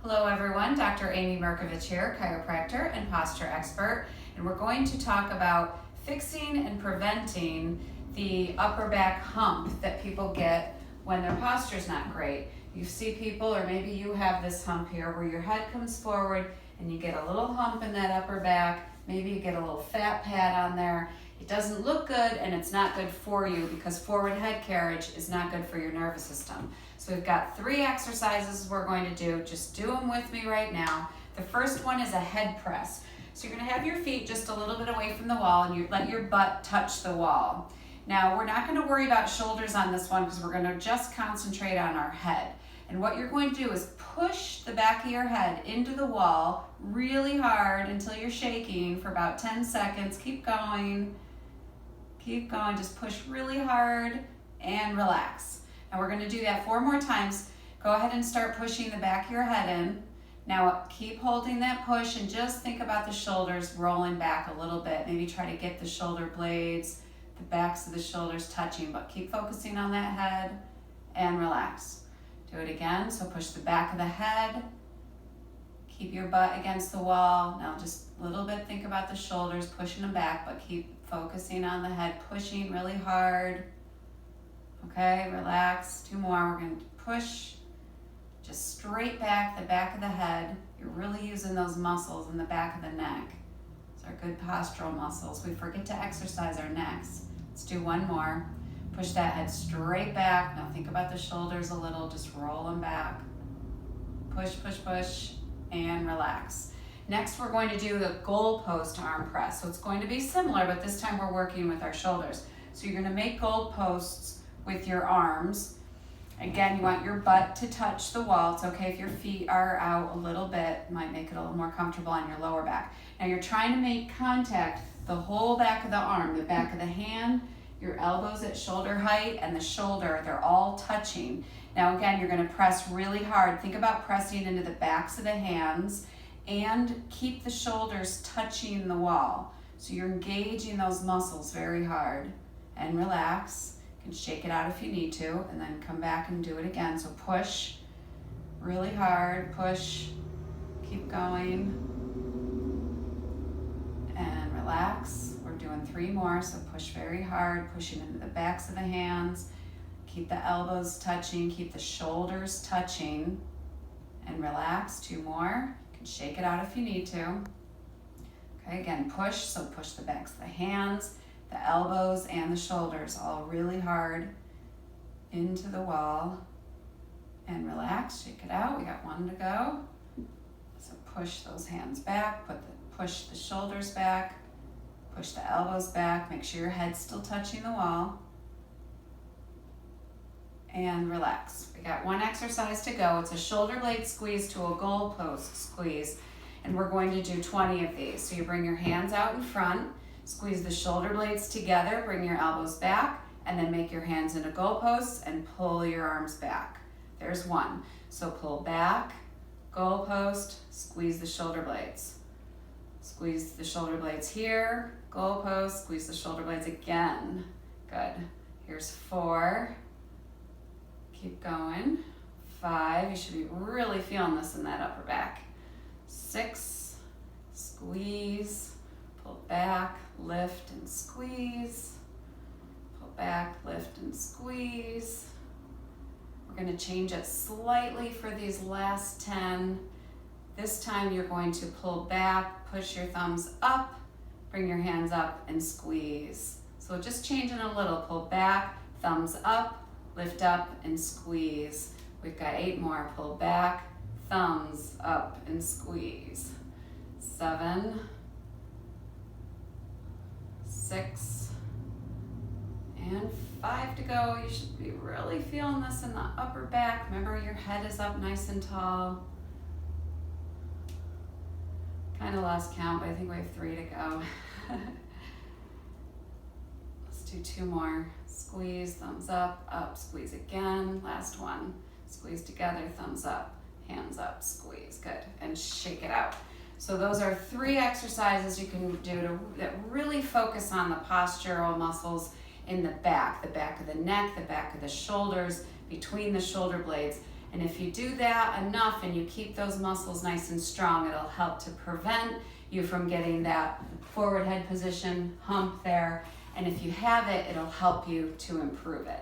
Hello everyone, Dr. Amy Mercovich here, Chiropractor and Posture Expert, and we're going to talk about fixing and preventing the upper back hump that people get when their posture's not great. You see people, or maybe you have this hump here where your head comes forward and you get a little hump in that upper back, maybe you get a little fat pad on there. It doesn't look good and it's not good for you because forward head carriage is not good for your nervous system. So we've got 3 exercises we're going to do. Just do them with me right now. The first one is a head press. So you're going to have your feet just a little bit away from the wall and you let your butt touch the wall. Now we're not going to worry about shoulders on this one because we're going to just concentrate on our head. And what you're going to do is push the back of your head into the wall really hard until you're shaking for about 10 seconds. Keep going. Keep going. Just push really hard and relax. And we're going to do that 4 more times. Go ahead and start pushing the back of your head in. Now keep holding that push and just think about the shoulders rolling back a little bit. Maybe try to get the shoulder blades, the backs of the shoulders touching, but keep focusing on that head and relax. Do it again. So push the back of the head. Keep your butt against the wall. Now just a little bit, think about the shoulders, pushing them back, but keep focusing on the head, pushing really hard. Okay, relax. 2 more. We're going to push just straight back, the back of the head. You're really using those muscles in the back of the neck. Those are good postural muscles. We forget to exercise our necks. Let's do 1 more. Push that head straight back. Now think about the shoulders a little. Just roll them back. Push, push, push, and relax. Next, we're going to do the goalpost arm press. So it's going to be similar, but this time we're working with our shoulders. So you're going to make goalposts with your arms. Again, you want your butt to touch the wall. It's okay if your feet are out a little bit. It might make it a little more comfortable on your lower back. Now you're trying to make contact the whole back of the arm, the back of the hand, your elbows at shoulder height, and the shoulder. They're all touching. Now again, you're going to press really hard. Think about pressing into the backs of the hands and keep the shoulders touching the wall. So you're engaging those muscles very hard. And relax. You can shake it out if you need to, and then come back and do it again. So push really hard, push, keep going, and relax. We're doing 3 more, so push very hard, pushing into the backs of the hands. Keep the elbows touching, keep the shoulders touching, and relax. 2 more. You can shake it out if you need to. Okay, again, push, so push the backs of the hands, the elbows and the shoulders all really hard into the wall, and relax, shake it out. We got 1 to go. So push those hands back, push the shoulders back, push the elbows back, make sure your head's still touching the wall, and relax. We got 1 exercise to go. It's a shoulder blade squeeze to a goalpost squeeze, and we're going to do 20 of these. So you bring your hands out in front, squeeze the shoulder blades together, bring your elbows back, and then make your hands into goalposts and pull your arms back. There's 1. So pull back, goalpost, squeeze the shoulder blades. Squeeze the shoulder blades here, goalpost, squeeze the shoulder blades again. Good. Here's 4. Keep going. 5. You should be really feeling this in that upper back. 6. Squeeze. Pull back, lift and squeeze. Pull back, lift and squeeze. We're going to change it slightly for these last 10. This time you're going to pull back, push your thumbs up, bring your hands up and squeeze. So just changing a little. Pull back, thumbs up, lift up and squeeze. We've got 8 more. Pull back, thumbs up and squeeze. 7. 6, and 5 to go. You should be really feeling this in the upper back. Remember, your head is up nice and tall. Kind of lost count, but I think we have 3 to go. Let's do 2 more. Squeeze, thumbs up, squeeze again. Last 1. Squeeze together, thumbs up, hands up, squeeze. Good. And shake it out. So those are 3 exercises you can do that really focus on the postural muscles in the back of the neck, the back of the shoulders, between the shoulder blades. And if you do that enough and you keep those muscles nice and strong, it'll help to prevent you from getting that forward head position hump there. And if you have it, it'll help you to improve it.